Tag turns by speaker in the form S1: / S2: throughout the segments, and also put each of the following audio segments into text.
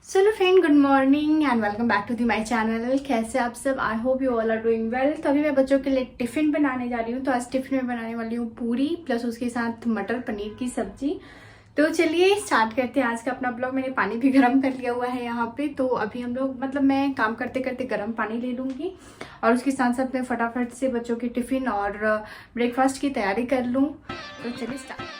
S1: चलो friend, good morning and welcome back to the my channel. कैसे आप सब? I hope you all are doing well. तो अभी मैं बच्चों के लिए टिफ़िन बनाने जा रही हूँ। तो आज टिफ़िन में बनाने वाली हूँ पूरी प्लस उसके साथ मटर पनीर की सब्जी। तो चलिए स्टार्ट करते हैं आज का अपना ब्लॉग। मैंने पानी भी गर्म कर लिया हुआ है यहाँ पे। तो अभी हम लोग मैं काम करते करते गर्म पानी ले लूँगी और उसके साथ साथ मैं फटाफट से बच्चों के टिफ़िन और ब्रेकफास्ट की तैयारी कर लूँ। तो चलिए स्टार्ट।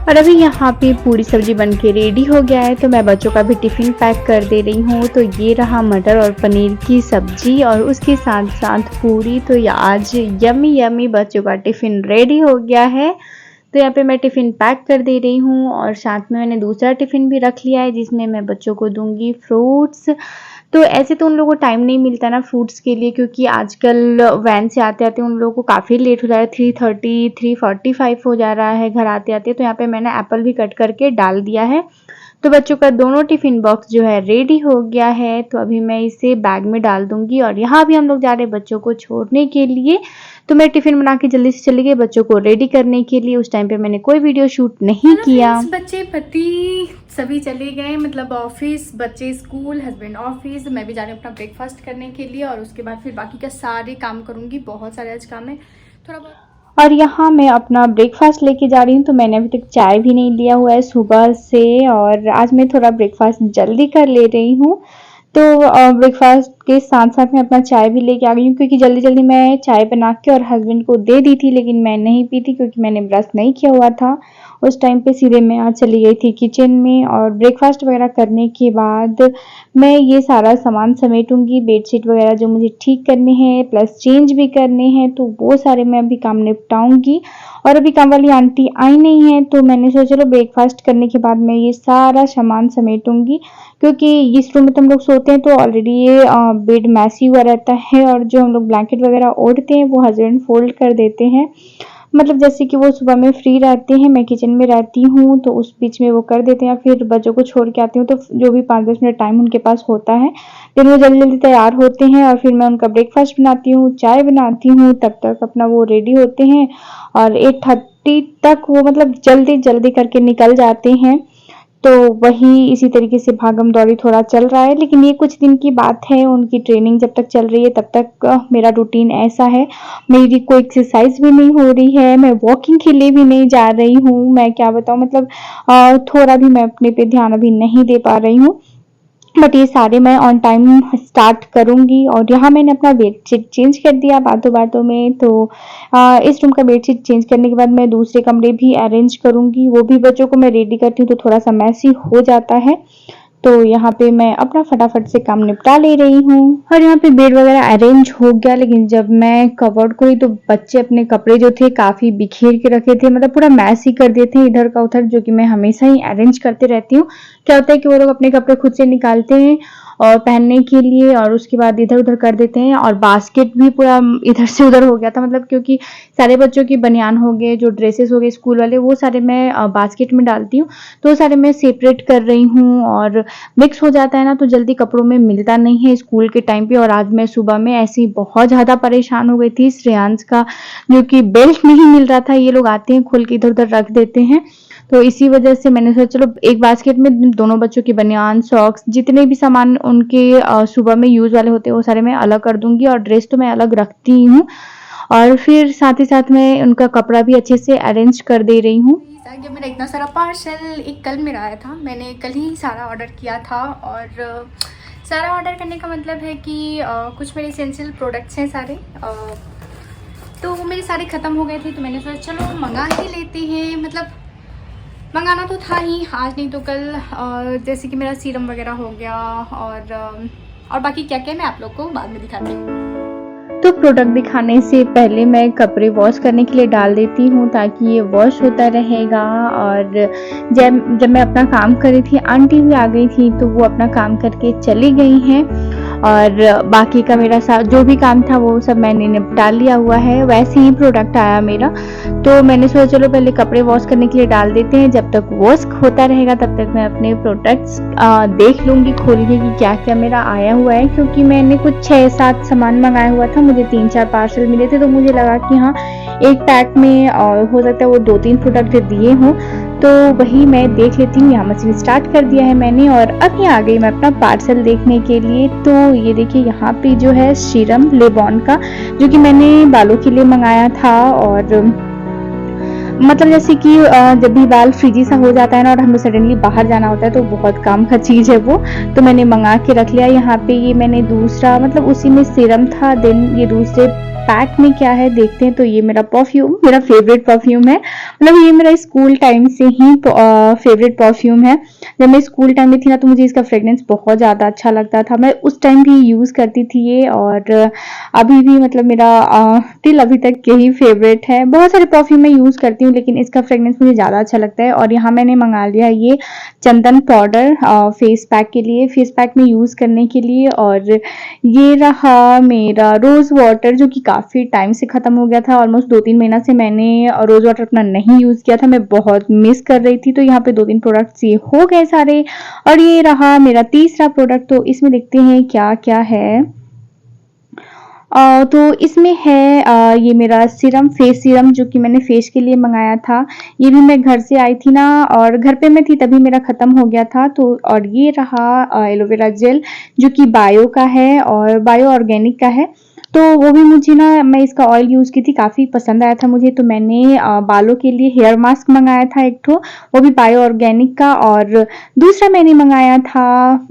S2: और अभी यहाँ पे पूरी सब्जी बनके रेडी हो गया है। तो मैं बच्चों का भी टिफ़िन पैक कर दे रही हूँ। तो ये रहा मटर और पनीर की सब्जी और उसके साथ साथ पूरी। तो ये आज यम्मी यम्मी बच्चों का टिफ़िन रेडी हो गया है। तो यहाँ पे मैं टिफ़िन पैक कर दे रही हूँ और साथ में मैंने दूसरा टिफ़िन भी रख लिया है जिसमें मैं बच्चों को दूंगी फ्रूट्स। तो ऐसे तो उन लोगों को टाइम नहीं मिलता ना फ्रूट्स के लिए, क्योंकि आजकल वैन से आते आते उन लोगों को काफ़ी लेट हो रहा है। 3:30 3:45 हो जा रहा है घर आते आते। तो यहाँ पे मैंने एप्पल भी कट करके डाल दिया है। तो बच्चों का दोनों टिफ़िन बॉक्स जो है रेडी हो गया है। तो अभी मैं इसे बैग में डाल दूंगी और यहाँ भी हम लोग जा रहे हैं बच्चों को छोड़ने के लिए। तो मैं टिफ़िन बना के जल्दी से चली गई बच्चों को रेडी करने के लिए। उस टाइम पे मैंने कोई वीडियो शूट नहीं किया।
S1: बच्चे पति सभी चले गए, मतलब ऑफिस, बच्चे स्कूल, हस्बैंड ऑफिस। मैं भी जा रही हूँ अपना ब्रेकफास्ट करने के लिए और उसके बाद फिर बाकी का सारे काम करूँगी। बहुत सारे आज काम है थोड़ा बहुत।
S2: और यहाँ मैं अपना ब्रेकफास्ट लेके जा रही हूँ। तो मैंने अभी तक चाय भी नहीं लिया हुआ है सुबह से और आज मैं थोड़ा ब्रेकफास्ट जल्दी कर ले रही हूँ। तो ब्रेकफास्ट के साथ साथ मैं अपना चाय भी लेके आ गई हूँ, क्योंकि जल्दी जल्दी मैं चाय बना के और हस्बैंड को दे दी थी, लेकिन मैं नहीं पी थी क्योंकि मैंने ब्रश नहीं किया हुआ था। उस टाइम पे सीधे मैं आज चली गई थी किचन में और ब्रेकफास्ट वगैरह करने के बाद मैं ये सारा सामान समेटूंगी, बेडशीट वगैरह जो मुझे ठीक करने हैं प्लस चेंज भी करने हैं। तो वो सारे मैं अभी काम निपटाऊंगी और अभी काम वाली आंटी आई नहीं है। तो मैंने सोचा चलो ब्रेकफास्ट करने के बाद मैं ये सारा सामान समेटूंगी, क्योंकि इस रूम में तो हम लोग सोते हैं तो ऑलरेडी ये बेड मैसी हुआ रहता है और जो हम लोग ब्लैंकेट वगैरह ओढ़ते हैं वो हस्बैंड फोल्ड कर देते हैं। मतलब जैसे कि वो सुबह में फ्री रहते हैं, मैं किचन में रहती हूँ तो उस बीच में वो कर देते हैं, फिर बच्चों को छोड़ के आती हूँ तो जो भी 5-10 मिनट टाइम उनके पास होता है फिर वो जल्दी जल्दी तैयार होते हैं और फिर मैं उनका ब्रेकफास्ट बनाती हूँ, चाय बनाती हूँ, तब तक अपना वो रेडी होते हैं और 8:30 तक वो मतलब जल्दी जल्दी करके निकल जाते हैं। तो वही इसी तरीके से भागम दौड़ी थोड़ा चल रहा है, लेकिन ये कुछ दिन की बात है। उनकी ट्रेनिंग जब तक चल रही है तब तक मेरा रूटीन ऐसा है। मेरी कोई एक्सरसाइज भी नहीं हो रही है, मैं वॉकिंग के लिए भी नहीं जा रही हूँ। मैं क्या बताऊँ, मतलब थोड़ा भी मैं अपने पे ध्यान अभी नहीं दे पा रही हूँ। बट ये सारे मैं ऑन टाइम स्टार्ट करूँगी। और यहाँ मैंने अपना बेडशीट चेंज कर दिया बातों-बातों में। तो इस रूम का बेडशीट चेंज करने के बाद मैं दूसरे कमरे भी अरेंज करूँगी। वो भी बच्चों को मैं रेडी करती हूँ तो थोड़ा-सा मेसी हो जाता है। तो यहाँ पे मैं अपना फटाफट से काम निपटा ले रही हूँ। और यहाँ पे बेड वगैरह अरेंज हो गया, लेकिन जब मैं कबर्ड खोली तो बच्चे अपने कपड़े जो थे काफ़ी बिखेर के रखे थे, मतलब पूरा मैस ही कर दिए थे इधर का उधर, जो कि मैं हमेशा ही अरेंज करते रहती हूँ। क्या होता है कि वो लोग अपने कपड़े खुद से निकालते हैं और पहनने के लिए, और उसके बाद इधर-उधर कर देते हैं। और बास्केट भी पूरा इधर से उधर हो गया था, मतलब क्योंकि सारे बच्चों की बनियान हो गए, जो ड्रेसेस हो गए स्कूल वाले, वो सारे मैं बास्केट में डालती हूँ। तो सारे मैं सेपरेट कर रही हूँ, और मिक्स हो जाता है ना तो जल्दी कपड़ों में मिलता नहीं है स्कूल के टाइम पे। और आज मैं सुबह में ऐसे ही बहुत ज़्यादा परेशान हो गई थी। श्रेयांश का जो कि बेल्ट नहीं मिल रहा था, ये लोग आते हैं खोल के इधर-उधर रख देते हैं। तो इसी वजह से मैंने सोचा चलो एक बास्केट में दोनों बच्चों की बनियान, सॉक्स, जितने भी सामान उनके सुबह में यूज़ वाले होते हैं वो सारे मैं अलग कर दूँगी, और ड्रेस तो मैं अलग रखती हूँ। और फिर साथ ही साथ मैं उनका कपड़ा भी अच्छे से अरेंज कर दे रही हूँ।
S1: जब मेरा इतना सारा पार्सल एक कल मेरा आया था, मैंने कल ही सारा ऑर्डर किया था। और सारा ऑर्डर करने का मतलब है कि कुछ मेरे एसेंशियल प्रोडक्ट्स हैं सारे, तो वो मेरे सारे ख़त्म हो गए थे। तो मैंने सोचा चलो मंगा ही लेते हैं, मतलब मंगाना तो था ही, आज नहीं तो कल। जैसे कि मेरा सीरम वगैरह हो गया, और बाकी क्या क्या मैं आप लोग को बाद में दिखाती हूँ।
S2: तो प्रोडक्ट दिखाने से पहले मैं कपड़े वॉश करने के लिए डाल देती हूँ, ताकि ये वॉश होता रहेगा। और जब मैं अपना काम कर रही थी, आंटी भी आ गई थी, तो वो अपना काम करके चली गई हैं। और बाकी का मेरा जो भी काम था वो सब मैंने निपटा लिया हुआ है। वैसे ही प्रोडक्ट आया मेरा, तो मैंने सोचा चलो पहले कपड़े वॉश करने के लिए डाल देते हैं। जब तक वॉश होता रहेगा तब तक मैं अपने प्रोडक्ट्स देख लूँगी खोल के कि क्या क्या मेरा आया हुआ है, क्योंकि मैंने कुछ 6-7 सामान मंगाया हुआ था। मुझे 3-4 पार्सल मिले थे, तो मुझे लगा कि हाँ एक पैक में हो सकता है वो 2-3 प्रोडक्ट दिए हों, तो वही मैं देख लेती हूँ। यहाँ मशीन स्टार्ट कर दिया है मैंने, और अभी आ गई मैं अपना पार्सल देखने के लिए। तो ये देखिए यहाँ पे जो है सीरम लेबॉन का, जो कि मैंने बालों के लिए मंगाया था। और मतलब जैसे कि जब भी बाल फ्रीजी सा हो जाता है ना और हमें सडनली बाहर जाना होता है, तो बहुत काम का चीज़ है वो, तो मैंने मंगा के रख लिया। यहाँ पे ये मैंने दूसरा, मतलब उसी में सीरम था, देन ये दूसरे पैक में क्या है देखते हैं। तो ये मेरा परफ्यूम, मेरा फेवरेट परफ्यूम है, मतलब ये मेरा स्कूल टाइम से ही फेवरेट परफ्यूम है। जब मैं स्कूल टाइम में थी ना तो मुझे इसका फ्रेग्रेंस बहुत ज़्यादा अच्छा लगता था, मैं उस टाइम भी यूज़ करती थी ये। और अभी भी मतलब मेरा टिल अभी तक यही फेवरेट है। बहुत सारे परफ्यूम मैं यूज़ करती हूँ, लेकिन इसका फ्रेग्रेंस मुझे ज़्यादा अच्छा लगता है। और यहाँ मैंने मंगा लिया ये चंदन पाउडर फेस पैक के लिए, फेस पैक में यूज़ करने के लिए। और ये रहा मेरा रोज़ वाटर, जो कि काफ़ी टाइम से ख़त्म हो गया था। ऑलमोस्ट 2-3 महीना से मैंने रोज़ वाटर अपना नहीं यूज़ किया था, मैं बहुत मिस कर रही थी। तो यहाँ पे 2-3 प्रोडक्ट्स ये हो गए सारे। और ये रहा मेरा तीसरा प्रोडक्ट, तो इसमें देखते हैं क्या क्या है। तो इसमें है ये मेरा सीरम, फेस सीरम, जो कि मैंने फेस के लिए मंगाया था। ये भी मैं घर से आई थी ना, और घर पे मैं थी तभी मेरा ख़त्म हो गया था। तो और ये रहा एलोवेरा जेल, जो कि बायो का है और बायो ऑर्गेनिक का है। तो वो भी मुझे ना, मैं इसका ऑयल यूज़ की थी, काफ़ी पसंद आया था मुझे। तो मैंने बालों के लिए हेयर मास्क मंगाया था एक ठो, वो भी बायो ऑर्गेनिक का। और दूसरा मैंने मंगाया था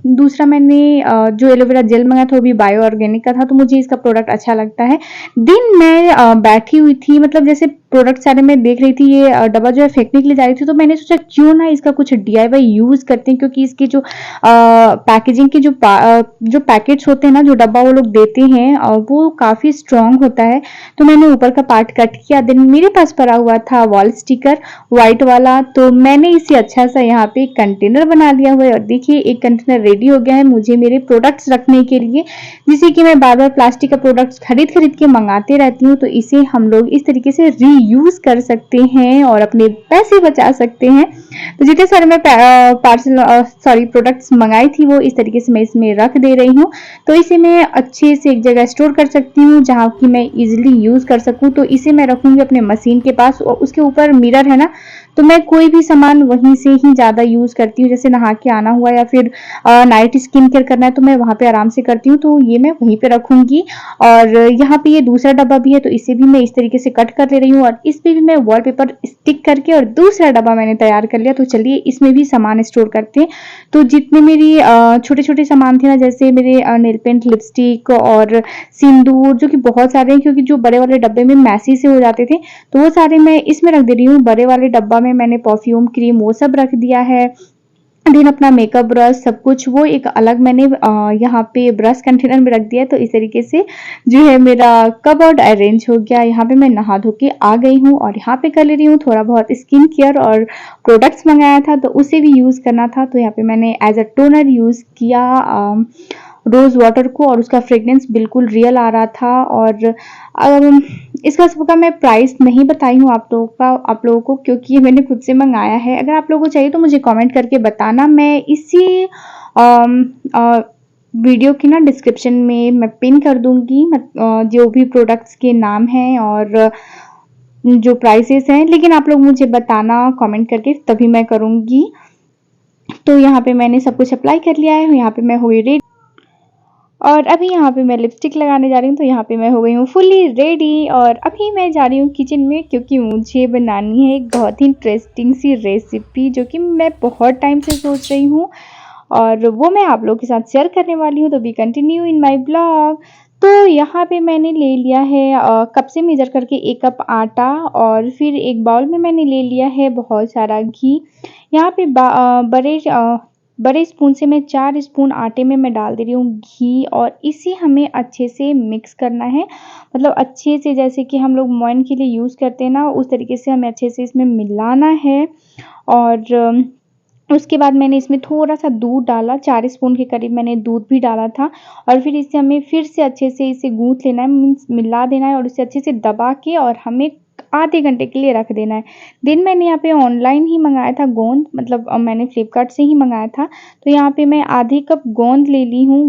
S2: दूसरा मैंने जो एलोवेरा जेल मंगाया था वो भी बायो ऑर्गेनिक का था। तो मुझे इसका प्रोडक्ट अच्छा लगता है। दिन मैं बैठी हुई थी, मतलब जैसे प्रोडक्ट सारे मैं देख रही थी, ये डब्बा जो है फेंकने के लिए जा रही थी, तो मैंने सोचा क्यों ना इसका कुछ DIY यूज़ करते हैं, क्योंकि इसकी जो पैकेजिंग के जो पैकेट्स होते हैं ना, जो डब्बा वो लोग देते हैं, वो काफ़ी स्ट्रॉन्ग होता है। तो मैंने ऊपर का पार्ट कट किया। देन मेरे पास पड़ा हुआ था वॉल स्टिकर व्हाइट वाला, तो मैंने इसे अच्छा सा यहाँ पे एक कंटेनर बना लिया हुआ है। और देखिए एक कंटेनर रेडी हो गया है मुझे मेरे प्रोडक्ट्स रखने के लिए, जिसे कि मैं बार बार प्लास्टिक का प्रोडक्ट्स खरीद के मंगाते रहती हूँ। तो इसे हम लोग इस तरीके से रीयूज कर सकते हैं और अपने पैसे बचा सकते हैं। तो जितने सारे मैं प्रोडक्ट्स मंगाई थी वो इस तरीके से मैं इसमें रख दे रही हूँ। तो इसे मैं अच्छे से एक जगह स्टोर कर सकती हूँ जहाँ कि मैं इजीली यूज़ कर सकूँ। तो इसे मैं रखूँगी अपने मशीन के पास और उसके ऊपर मिरर है ना, तो मैं कोई भी सामान वहीं से ही ज़्यादा यूज़ करती हूँ। जैसे नहा के आना हुआ या फिर नाइट स्किन केयर करना है तो मैं वहाँ पे आराम से करती हूँ, तो ये मैं वहीं पे रखूँगी। और यहाँ पे ये दूसरा डब्बा भी है तो इसे भी मैं इस तरीके से कट कर ले रही हूँ और इस पे भी मैं वॉलपेपर स्टिक करके और दूसरा डब्बा मैंने तैयार कर लिया। तो चलिए इसमें भी सामान स्टोर करते हैं। तो जितने मेरी छोटे-छोटे सामान थे ना, जैसे मेरे नेल पेंट, लिपस्टिक और सिंदूर, जो कि बहुत सारे हैं क्योंकि जो बड़े वाले डब्बे में मैसी से हो जाते थे, तो वो सारे मैं इसमें रख दे रही हूँ। बड़े वाले डब्बा में मैंने परफ्यूम, क्रीम वो सब रख दिया है। देन अपना मेकअप ब्रश सब कुछ वो एक अलग मैंने यहाँ पे ब्रश कंटेनर में रख दिया है। तो इस तरीके से जो है मेरा कबर्ड अरेंज हो गया। यहाँ पे मैं नहा धो के आ गई हूँ और यहाँ पे कर ले रही हूँ थोड़ा बहुत स्किन केयर और प्रोडक्ट्स मंगाया था तो उसे भी यूज़ करना था। तो यहाँ पे मैंने एज अ टोनर यूज़ किया रोज़ वाटर को और उसका फ्रेग्रेंस बिल्कुल रियल आ रहा था। और इसका सबका मैं प्राइस नहीं बताई हूँ आप लोगों को क्योंकि ये मैंने खुद से मंगाया है। अगर आप लोगों को चाहिए तो मुझे कमेंट करके बताना। मैं इसी वीडियो की ना डिस्क्रिप्शन में मैं पिन कर दूंगी जो भी प्रोडक्ट्स के नाम हैं और जो प्राइसेस हैं, लेकिन आप लोग मुझे बताना कमेंट करके तभी मैं करूँगी। तो यहाँ पे मैंने सब कुछ अप्लाई कर लिया है। यहाँ पे मैं हुई रेडी और अभी यहाँ पे मैं लिपस्टिक लगाने जा रही हूँ। तो यहाँ पे मैं हो गई हूँ फुली रेडी और अभी मैं जा रही हूँ किचन में क्योंकि मुझे बनानी है एक बहुत ही इंटरेस्टिंग सी रेसिपी जो कि मैं बहुत टाइम से सोच रही हूँ और वो मैं आप लोगों के साथ शेयर करने वाली हूँ। तो B continue in my blog. तो यहाँ पे मैंने ले लिया है कप से मेजर करके 1 कप आटा और फिर एक बाउल में मैंने ले लिया है बहुत सारा घी। यहाँ पे बड़े स्पून से मैं 4 स्पून आटे में मैं डाल दे रही हूँ घी और इसे हमें अच्छे से मिक्स करना है। मतलब अच्छे से जैसे कि हम लोग मोइन के लिए यूज़ करते हैं ना, उस तरीके से हमें अच्छे से इसमें मिलाना है। और उसके बाद मैंने इसमें थोड़ा-सा दूध डाला, 4 स्पून के करीब मैंने दूध भी डाला था और फिर इसे हमें फिर से अच्छे से इसे गूँथ लेना है, मीन्स मिला देना है और इसे अच्छे से दबा के और हमें आधे घंटे के लिए रख देना है। देन मैंने यहाँ पे ऑनलाइन ही मँगाया था गोंद, मतलब मैंने फ्लिपकार्ट से ही मँगाया था। तो यहाँ पे मैं आधे कप गोंद ले ली हूँ।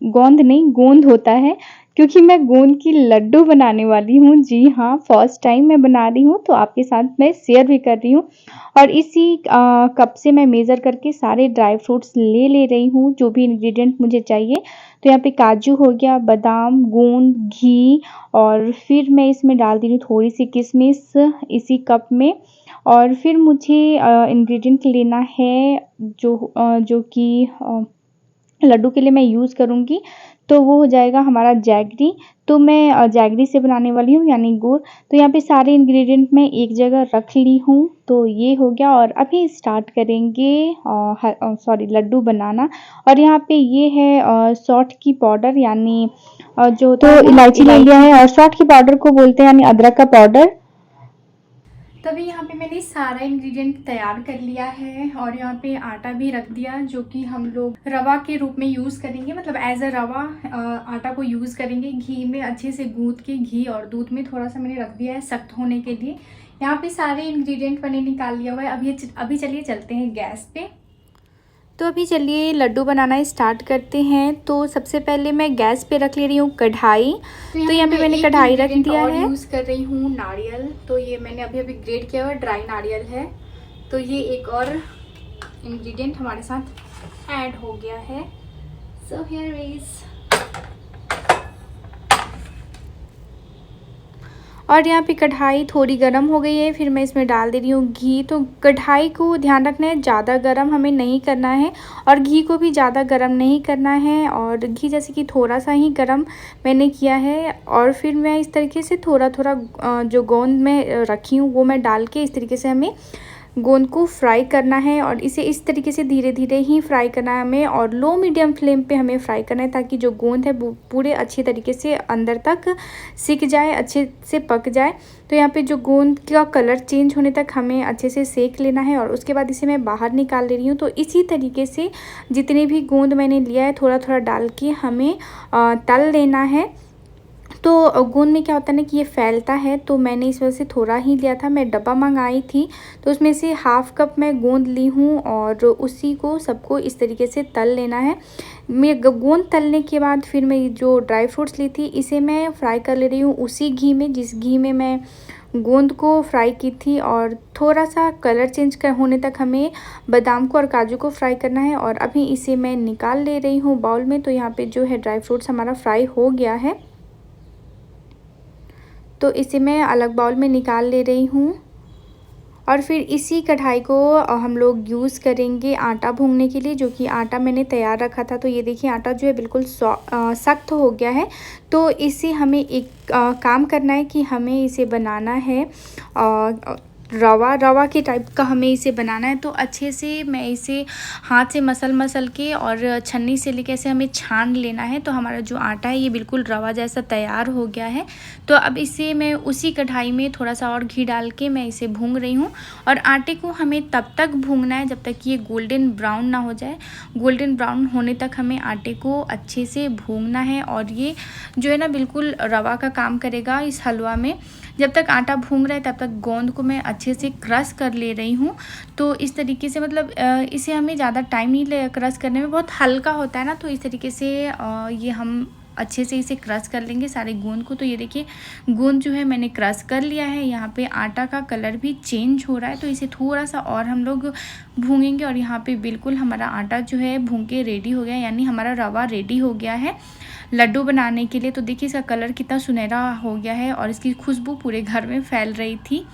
S2: गोंद नहीं, गोंद होता है क्योंकि मैं गोंद की लड्डू बनाने वाली हूँ। जी हाँ, फर्स्ट टाइम मैं बना रही हूँ तो आपके साथ मैं शेयर भी कर रही हूँ। और इसी कप से मैं मेज़र करके सारे ड्राई फ्रूट्स ले रही हूँ जो भी इंग्रेडिएंट मुझे चाहिए। तो यहाँ पे काजू हो गया, बादाम, गोंद, घी और फिर मैं इसमें डाल दे रही हूँ थोड़ी सी किशमिश इसी कप में। और फिर मुझे इंग्रेडिएंट लेना है जो कि लड्डू के लिए मैं यूज़ करूँगी, तो वो हो जाएगा हमारा जैगरी। तो मैं जैगरी से बनाने वाली हूँ यानी गुड़। तो यहाँ पे सारे इंग्रेडिएंट मैं एक जगह रख ली हूँ। तो ये हो गया और अभी स्टार्ट करेंगे लड्डू बनाना। और यहाँ पे ये है सौंठ की पाउडर यानी जो तो इलायची ले लिया है और सौंठ की पाउडर को बोलते हैं यानी अदरक का पाउडर।
S1: तभी यहाँ पे मैंने सारा इंग्रेडिएंट तैयार कर लिया है और यहाँ पे आटा भी रख दिया जो कि हम लोग रवा के रूप में यूज़ करेंगे, मतलब एज अ रवा आटा को यूज़ करेंगे। घी में अच्छे से गूँथ के घी और दूध में थोड़ा सा मैंने रख दिया है सख्त होने के लिए। यहाँ पे सारे इंग्रेडिएंट मैंने निकाल लिया हुआ है। अभी चलिए चलते हैं गैस पे। तो अभी चलिए लड्डू बनाना स्टार्ट करते हैं। तो सबसे पहले मैं गैस पे रख ले रही हूँ कढ़ाई। तो यहाँ पे मैंने कढ़ाई रख दिया है। यूज़ कर रही हूँ नारियल। तो ये मैंने अभी ग्रेट किया हुआ ड्राई नारियल है। तो ये एक और इंग्रेडिएंट हमारे साथ ऐड हो गया है। So here is. और यहाँ पे कढ़ाई थोड़ी गर्म हो गई है। फिर मैं इसमें डाल दे रही हूँ घी। तो कढ़ाई को ध्यान रखना है, ज़्यादा गर्म हमें नहीं करना है और घी को भी ज़्यादा गर्म नहीं करना है। और घी जैसे कि थोड़ा सा ही गर्म मैंने किया है। और फिर मैं इस तरीके से थोड़ा थोड़ा जो गोंद में रखी हूँ वो मैं डाल के इस तरीके से हमें गोंद को फ्राई करना है। और इसे इस तरीके से धीरे धीरे ही फ्राई करना है हमें और लो मीडियम फ्लेम पे हमें फ्राई करना है ताकि जो गोंद है वो पूरे अच्छी तरीके से अंदर तक सिक जाए, अच्छे से पक जाए। तो यहाँ पे जो गोंद का कलर चेंज होने तक हमें अच्छे से सेक लेना है और उसके बाद इसे मैं बाहर निकाल ले रही हूँ। तो इसी तरीके से जितने भी गोंद मैंने लिया है थोड़ा थोड़ा डाल के हमें तल लेना है। तो गोंद में क्या होता है ना कि ये फैलता है, तो मैंने इस वजह से थोड़ा ही लिया था। मैं डब्बा मंगाई थी तो उसमें से हाफ़ कप मैं गोंद ली हूँ और उसी को सबको इस तरीके से तल लेना है। मैं गोंद तलने के बाद फिर मैं जो ड्राई फ्रूट्स ली थी इसे मैं फ्राई कर ले रही हूँ उसी घी में जिस घी में मैं गोंद को फ्राई की थी। और थोड़ा सा कलर चेंज होने तक हमें बादाम को और काजू को फ्राई करना है। और अभी इसे मैं निकाल ले रही हूँ बाउल में। तो यहाँ पे जो है ड्राई फ्रूट्स हमारा फ्राई हो गया है, तो इसे मैं अलग बाउल में निकाल ले रही हूँ। और फिर इसी कढ़ाई को हम लोग यूज़ करेंगे आटा भूनने के लिए, जो कि आटा मैंने तैयार रखा था। तो ये देखिए आटा जो है बिल्कुल सख्त हो गया है। तो इसे हमें एक काम करना है कि हमें इसे बनाना है रवा के टाइप का हमें इसे बनाना है। तो अच्छे से मैं इसे हाथ से मसल के और छन्नी से लेके ऐसे हमें छान लेना है। तो हमारा जो आटा है ये बिल्कुल रवा जैसा तैयार हो गया है। तो अब इसे मैं उसी कढ़ाई में थोड़ा सा और घी डाल के मैं इसे भून रही हूँ। और आटे को हमें तब तक भूनना है जब तक ये गोल्डन ब्राउन ना हो जाए। गोल्डन ब्राउन होने तक हमें आटे को अच्छे से भूनना है। और ये जो है ना बिल्कुल रवा का काम करेगा इस हलवा में। जब तक आटा भून रहा है तब तक गोंद को मैं अच्छे से क्रश कर ले रही हूँ। तो इस तरीके से मतलब इसे हमें ज़्यादा टाइम नहीं ले, क्रश करने में बहुत हल्का होता है ना। तो इस तरीके से ये हम अच्छे से इसे क्रश कर लेंगे सारे गोंद को। तो ये देखिए गोंद जो है मैंने क्रश कर लिया है। यहाँ पे आटा का कलर भी चेंज हो रहा है, तो इसे थोड़ा सा और हम लोग भूनेंगे। और यहाँ पे बिल्कुल हमारा आटा जो है भून के रेडी हो गया, यानी हमारा रवा रेडी हो गया है लड्डू बनाने के लिए। तो देखिए इसका कलर कितना सुनहरा हो गया है और इसकी खुशबू पूरे घर में फैल रही थी।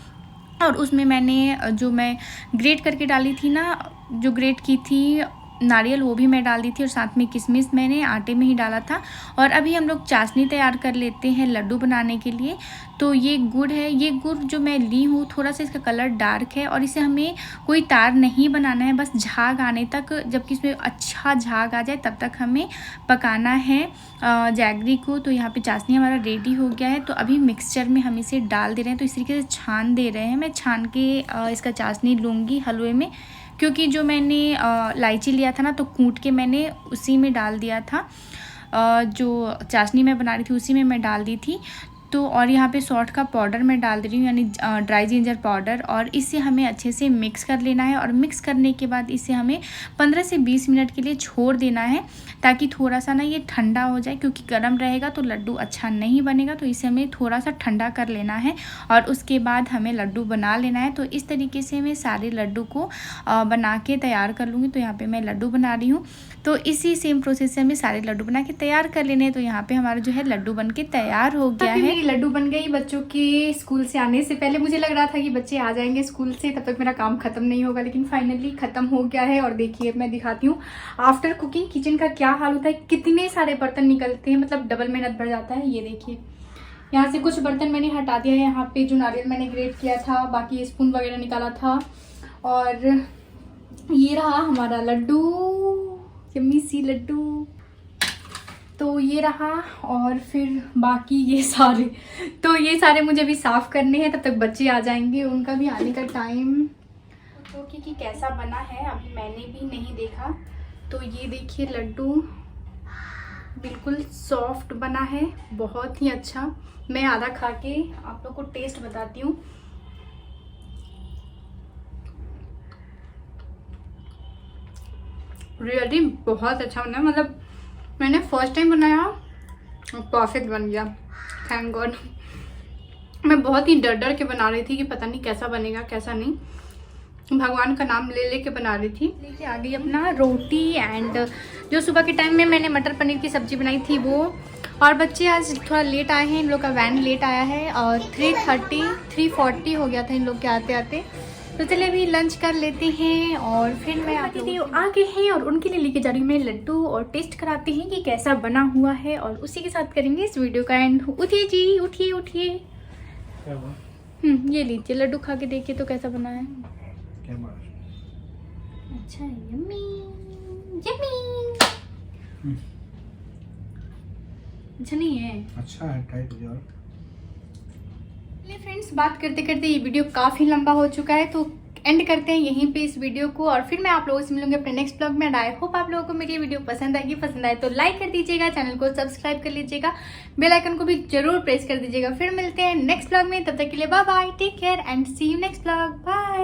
S1: और उसमें मैंने जो मैं ग्रेट करके डाली थी ना, जो ग्रेट की थी नारियल, वो भी मैं डाल दी थी। और साथ में किशमिश मैंने आटे में ही डाला था। और अभी हम लोग चाशनी तैयार कर लेते हैं लड्डू बनाने के लिए। तो ये गुड़ है, ये गुड़ जो मैं ली हूँ थोड़ा सा इसका कलर डार्क है। और इसे हमें कोई तार नहीं बनाना है, बस झाग आने तक, जबकि इसमें अच्छा झाग आ जाए तब तक हमें पकाना है जैगरी को। तो यहाँ पे चाशनी हमारा रेडी हो गया है। तो अभी मिक्सचर में हम इसे डाल दे रहे हैं। तो इस तरीके से छान दे रहे हैं। मैं छान के इसका चाशनी लूँगी हलवे में, क्योंकि जो मैंने इलायची लिया था ना तो कूट के मैंने उसी में डाल दिया था। जो चाशनी मैं बना रही थी उसी में मैं डाल दी थी। तो और यहाँ पे सॉल्ट का पाउडर मैं डाल दे रही हूँ, यानी ड्राई जिंजर पाउडर। और इसे हमें अच्छे से मिक्स कर लेना है। और मिक्स करने के बाद इसे हमें 15 से 20 मिनट के लिए छोड़ देना है, ताकि थोड़ा सा ना ये ठंडा हो जाए, क्योंकि गर्म रहेगा तो लड्डू अच्छा नहीं बनेगा। तो इसे हमें थोड़ा सा ठंडा कर लेना है और उसके बाद हमें लड्डू बना लेना है। तो इस तरीके से मैं सारे लड्डू को बना के तैयार कर लूँगी। तो यहाँ पर मैं लड्डू बना रही हूँ। तो इसी सेम प्रोसेस से हमें सारे लड्डू बना के तैयार कर लेने हैं। तो यहाँ पे हमारा जो है लड्डू बन के तैयार हो गया है। मेरी लड्डू बन गई। बच्चों के स्कूल से आने से पहले मुझे लग रहा था कि बच्चे आ जाएंगे स्कूल से, तब तक मेरा काम खत्म नहीं होगा, लेकिन फाइनली खत्म हो गया है। और देखिए मैं दिखाती हूँ आफ्टर कुकिंग किचन का क्या हाल होता है। कितने सारे बर्तन निकलते हैं, मतलब डबल मेहनत बढ़ जाता है। ये देखिए यहाँ से कुछ बर्तन मैंने हटा दिया है। यहाँ पे जो नारियल मैंने ग्रेट किया था, बाकी स्पून वगैरह निकाला था। और ये रहा हमारा लड्डू, यम्मी सी लड्डू। तो ये रहा। और फिर बाकी ये सारे मुझे भी साफ़ करने हैं। तब तक बच्चे आ जाएंगे, उनका भी आने का टाइम। तो कि कैसा बना है अभी मैंने भी नहीं देखा। तो ये देखिए लड्डू बिल्कुल सॉफ्ट बना है, बहुत ही अच्छा। मैं आधा खा के आप लोग को टेस्ट बताती हूँ। रियली बहुत अच्छा बना, मतलब मैंने फर्स्ट टाइम बनाया, परफेक्ट बन गया, थैंक गॉड। मैं बहुत ही डर के बना रही थी कि पता नहीं कैसा बनेगा कैसा नहीं, भगवान का नाम ले के बना रही थी। लेके आ गई अपना रोटी एंड जो सुबह के टाइम में मैंने मटर पनीर की सब्जी बनाई थी वो। और बच्चे आज थोड़ा लेट आए हैं, इन लोग का वैन लेट आया है और 3:40 हो गया था इन लोग के आते आते। तो चलिए अभी लंच कर लेते हैं और फिर मैं आप लोग आगे हैं और उनके लिए लेके जा रही हूँ मैं लड्डू, और टेस्ट कराते हैं कि कैसा बना हुआ है और उसी के साथ करेंगे इस वीडियो का एंड। उठिए जी, उठिए उठिए। ये लीजिए लड्डू खा के देखिए तो कैसा बना है। अच्छा यम्मी यम्मी। अच्छा नहीं है, अच्छा है, ट्राई कीजिए। चलिए फ्रेंड्स, बात करते करते ये वीडियो काफ़ी लंबा हो चुका है, तो एंड करते हैं यहीं पे इस वीडियो को, और फिर मैं आप लोगों से मिलूंगी अपने नेक्स्ट ब्लॉग में। आई होप आप लोगों को मेरी वीडियो पसंद आएगी। पसंद आए तो लाइक कर दीजिएगा, चैनल को सब्सक्राइब कर लीजिएगा, बेल आइकन को भी जरूर प्रेस कर दीजिएगा। फिर मिलते हैं नेक्स्ट ब्लॉग में, तब तक के लिए bye bye, take care and see you next blog, bye.